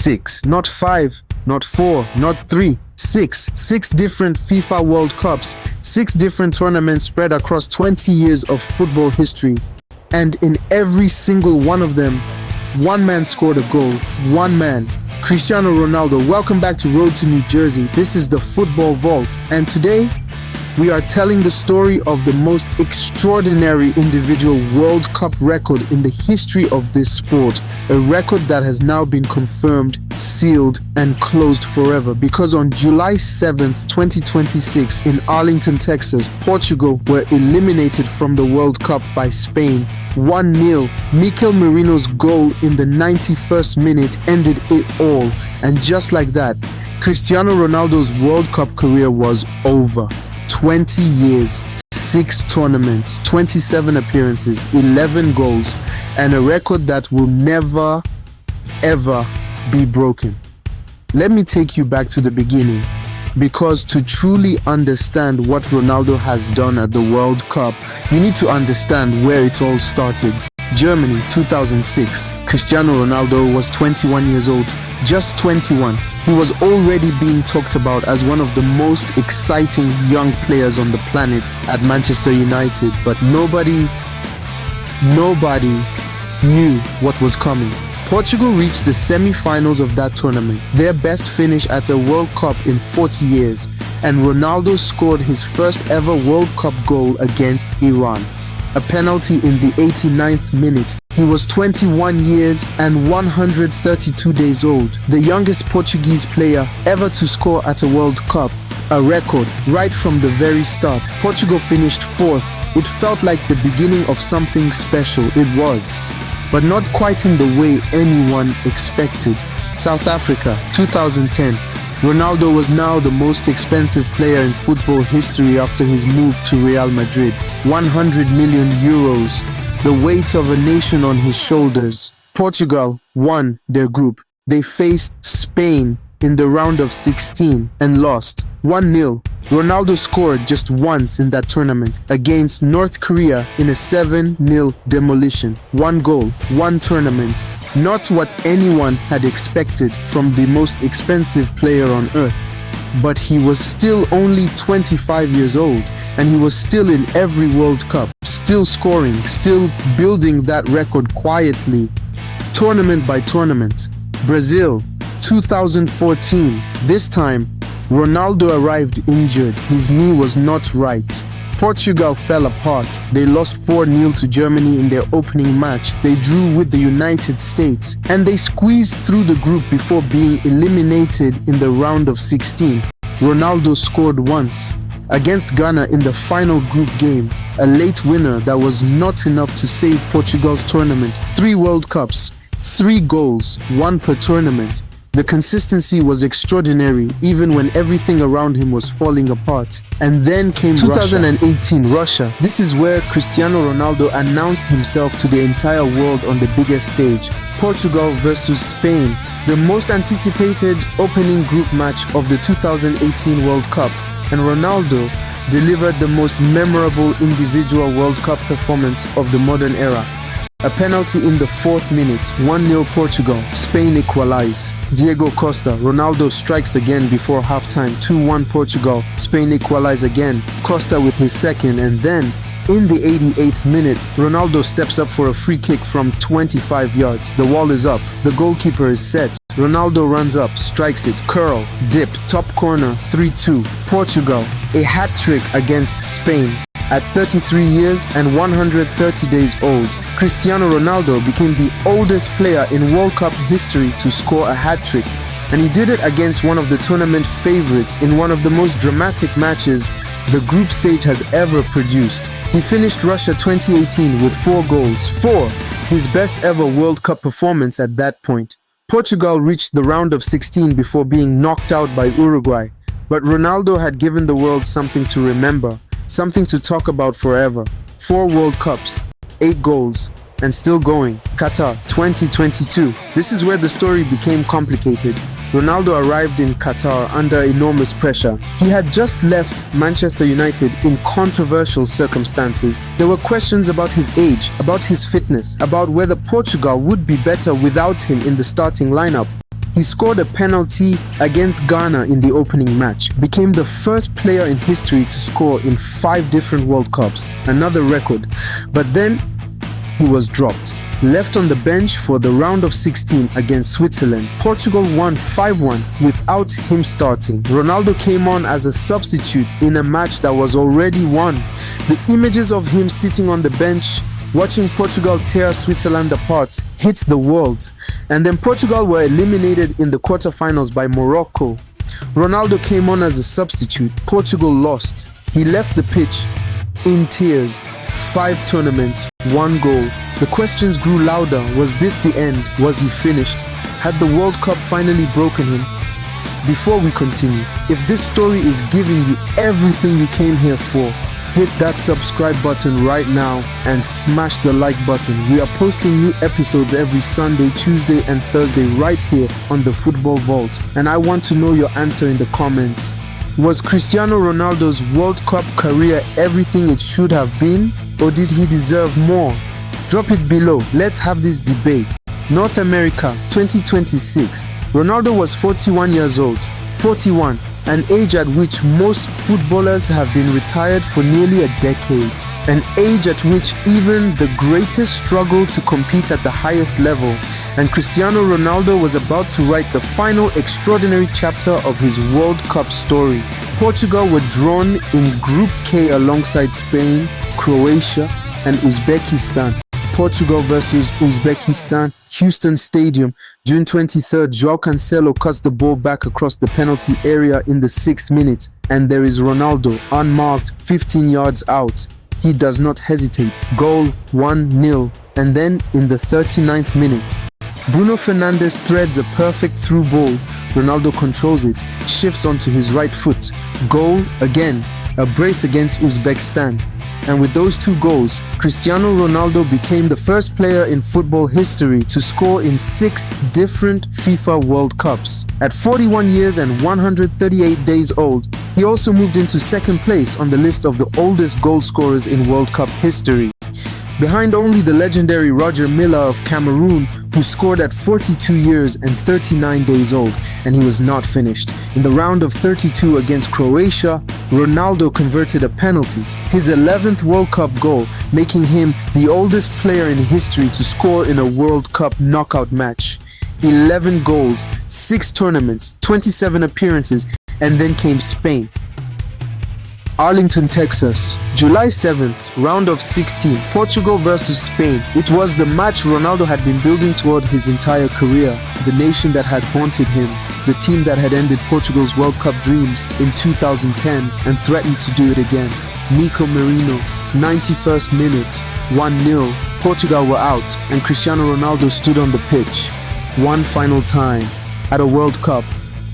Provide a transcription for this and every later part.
Six, not five, not four, not three, six. Six different FIFA World Cups, six different tournaments spread across 20 years of football history. And in every single one of them, one man scored a goal. One man. Cristiano Ronaldo. Welcome back to Road to New Jersey. This is the Football Vault. And today, we are telling the story of the most extraordinary individual World Cup record in the history of this sport. A record that has now been confirmed, sealed, and closed forever. Because on July 7th, 2026, in Arlington, Texas, Portugal were eliminated from the World Cup by Spain 1-0. Mikel Merino's goal in the 91st minute ended it all. And just like that, Cristiano Ronaldo's World Cup career was over. 20 years, 6 tournaments, 27 appearances, 11 goals, and a record that will never, ever be broken. Let me take you back to the beginning, because to truly understand what Ronaldo has done at the World Cup, you need to understand where it all started. Germany, 2006. Cristiano Ronaldo was 21 years old. Just 21. He was already being talked about as one of the most exciting young players on the planet at Manchester United, but nobody knew what was coming. Portugal reached the semi-finals of that tournament, their best finish at a World Cup in 40 years, and Ronaldo scored his first ever World Cup goal against Iran. A penalty in the 89th minute. He was 21 years and 132 days old, the youngest Portuguese player ever to score at a World Cup, a record right from the very start. Portugal finished 4th. It felt like the beginning of something special. It was, but not quite in the way anyone expected. South Africa, 2010. Ronaldo was now the most expensive player in football history after his move to Real Madrid. 100 million euros, the weight of a nation on his shoulders. Portugal won their group. They faced Spain in the round of 16 and lost 1-0. Ronaldo scored just once in that tournament against North Korea in a 7-0 demolition. 1 goal, 1 tournament. Not what anyone had expected from the most expensive player on earth. But he was still only 25 years old, and he was still in every World Cup, still scoring, still building that record quietly, tournament by tournament. Brazil, 2014. This time, Ronaldo arrived injured. His knee was not right. Portugal fell apart. They lost 4-0 to Germany in their opening match. They drew with the United States, and they squeezed through the group before being eliminated in the round of 16. Ronaldo scored once against Ghana in the final group game, a late winner that was not enough to save Portugal's tournament. 3 World Cups, 3 goals, 1 per tournament. The consistency was extraordinary even when everything around him was falling apart. And then came 2018 Russia. This is where Cristiano Ronaldo announced himself to the entire world on the biggest stage. Portugal versus Spain, the most anticipated opening group match of the 2018 World Cup. And Ronaldo delivered the most memorable individual World Cup performance of the modern era. A penalty in the 4th minute, 1-0 Portugal, Spain equalize. Diego Costa, Ronaldo strikes again before halftime, 2-1 Portugal, Spain equalize again. Costa with his second, and then, in the 88th minute, Ronaldo steps up for a free kick from 25 yards. The wall is up, the goalkeeper is set. Ronaldo runs up, strikes it, curl, dip, top corner, 3-2. Portugal, a hat-trick against Spain. At 33 years and 130 days old, Cristiano Ronaldo became the oldest player in World Cup history to score a hat-trick. And he did it against one of the tournament favorites in one of the most dramatic matches the group stage has ever produced. He finished Russia 2018 with 4 goals. 4! His best ever World Cup performance at that point. Portugal reached the round of 16 before being knocked out by Uruguay. But Ronaldo had given the world something to remember. Something to talk about forever. 4 World Cups, 8 goals, and still going. Qatar 2022. This is where the story became complicated. Ronaldo arrived in Qatar under enormous pressure. He had just left Manchester United in controversial circumstances. There were questions about his age, about his fitness, about whether Portugal would be better without him in the starting lineup. He scored a penalty against Ghana in the opening match, became the first player in history to score in 5 different World Cups, another record. But then he was dropped, left on the bench for the round of 16 against Switzerland. Portugal won 5-1 without him starting. Ronaldo came on as a substitute in a match that was already won. The images of him sitting on the bench watching Portugal tear Switzerland apart hit the world. And then Portugal were eliminated in the quarterfinals by Morocco. Ronaldo came on as a substitute. Portugal lost. He left the pitch in tears. 5 tournaments, 1 goal. The questions grew louder. Was this the end? Was he finished? Had the World Cup finally broken him? Before we continue, if this story is giving you everything you came here for, hit that subscribe button right now and smash the like button. We are posting new episodes every Sunday, Tuesday and Thursday right here on the Football Vault. And I want to know your answer in the comments. Was Cristiano Ronaldo's World Cup career everything it should have been? Or did he deserve more? Drop it below. Let's have this debate. North America 2026. Ronaldo was 41 years old. 41. An age at which most footballers have been retired for nearly a decade. An age at which even the greatest struggle to compete at the highest level. And Cristiano Ronaldo was about to write the final extraordinary chapter of his World Cup story. Portugal were drawn in Group K alongside Spain, Croatia, and Uzbekistan. Portugal versus Uzbekistan, Houston Stadium, June 23rd. João Cancelo cuts the ball back across the penalty area in the 6th minute, and there is Ronaldo, unmarked, 15 yards out. He does not hesitate. Goal 1-0. And then in the 39th minute, Bruno Fernandes threads a perfect through ball. Ronaldo controls it, shifts onto his right foot. Goal again, a brace against Uzbekistan. And with those 2 goals, Cristiano Ronaldo became the first player in football history to score in 6 different FIFA World Cups. At 41 years and 138 days old, he also moved into 2nd place on the list of the oldest goal scorers in World Cup history, behind only the legendary Roger Milla of Cameroon, who scored at 42 years and 39 days old, and he was not finished. In the round of 32 against Croatia, Ronaldo converted a penalty, his 11th World Cup goal, making him the oldest player in history to score in a World Cup knockout match. 11 goals, 6 tournaments, 27 appearances, and then came Spain. Arlington, Texas, July 7th, round of 16, Portugal versus Spain. It was the match Ronaldo had been building toward his entire career, the nation that had haunted him, the team that had ended Portugal's World Cup dreams in 2010 and threatened to do it again. Nico Merino, 91st minute, 1-0. Portugal were out and Cristiano Ronaldo stood on the pitch. One final time at a World Cup.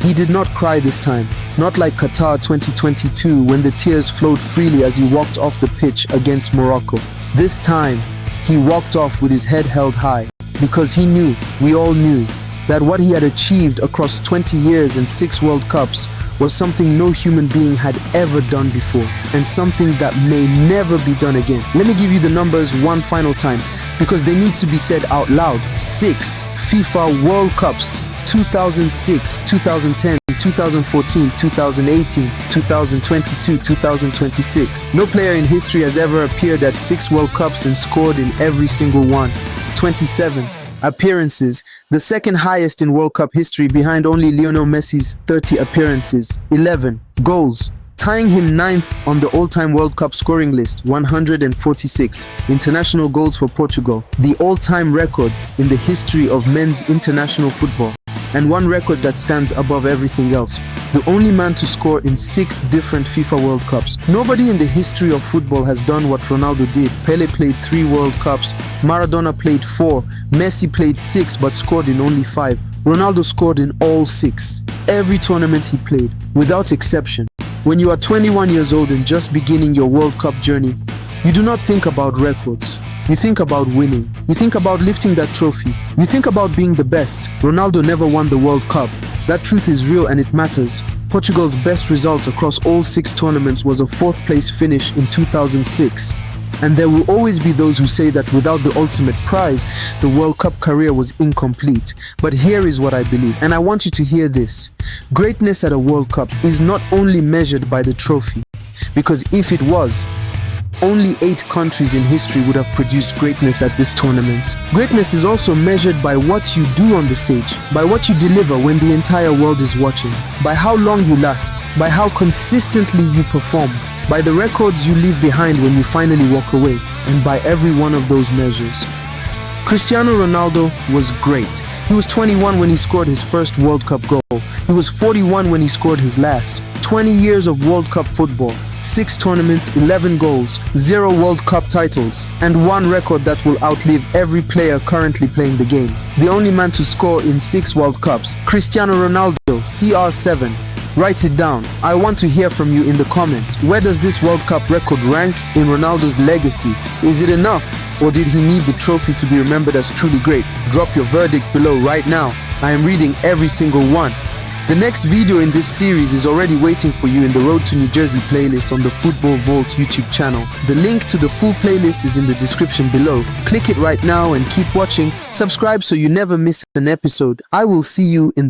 He did not cry this time, not like Qatar 2022 when the tears flowed freely as he walked off the pitch against Morocco. This time, he walked off with his head held high, because he knew, we all knew, that what he had achieved across 20 years and 6 World Cups was something no human being had ever done before, and something that may never be done again. Let me give you the numbers one final time, because they need to be said out loud. 6 FIFA World Cups. 2006, 2010, 2014, 2018, 2022, 2026. No player in history has ever appeared at 6 World Cups and scored in every single one. 27 appearances, the 2nd highest in World Cup history behind only Lionel Messi's 30 appearances. 11 goals, tying him 9th on the all-time World Cup scoring list, 146 international goals for Portugal, the all-time record in the history of men's international football, and one record that stands above everything else. The only man to score in 6 different FIFA World Cups. Nobody in the history of football has done what Ronaldo did. Pele played 3 World Cups, Maradona played 4, Messi played 6 but scored in only 5. Ronaldo scored in all 6. Every tournament he played, without exception. When you are 21 years old and just beginning your World Cup journey, you do not think about records. You think about winning. You think about lifting that trophy. You think about being the best. Ronaldo never won the World Cup. That truth is real and it matters. Portugal's best results across all 6 tournaments was a 4th place finish in 2006. And there will always be those who say that without the ultimate prize, the World Cup career was incomplete. But here is what I believe, and I want you to hear this. Greatness at a World Cup is not only measured by the trophy, because if it was, only 8 countries in history would have produced greatness at this tournament. Greatness is also measured by what you do on the stage, by what you deliver when the entire world is watching, by how long you last, by how consistently you perform, by the records you leave behind when you finally walk away, and by every one of those measures. Cristiano Ronaldo was great. He was 21 when he scored his first World Cup goal. He was 41 when he scored his last. 20 years of World Cup football, 6 tournaments, 11 goals, 0 World Cup titles, and 1 record that will outlive every player currently playing the game. The only man to score in 6 World Cups, Cristiano Ronaldo CR7. Write it down. I want to hear from you in the comments. Where does this World Cup record rank in Ronaldo's legacy? Is it enough, or did he need the trophy to be remembered as truly great? Drop your verdict below right now. I am reading every single one. The next video in this series is already waiting for you in the Road to New Jersey playlist on the Football Vault YouTube channel. The link to the full playlist is in the description below. Click it right now and keep watching. Subscribe so you never miss an episode. I will see you in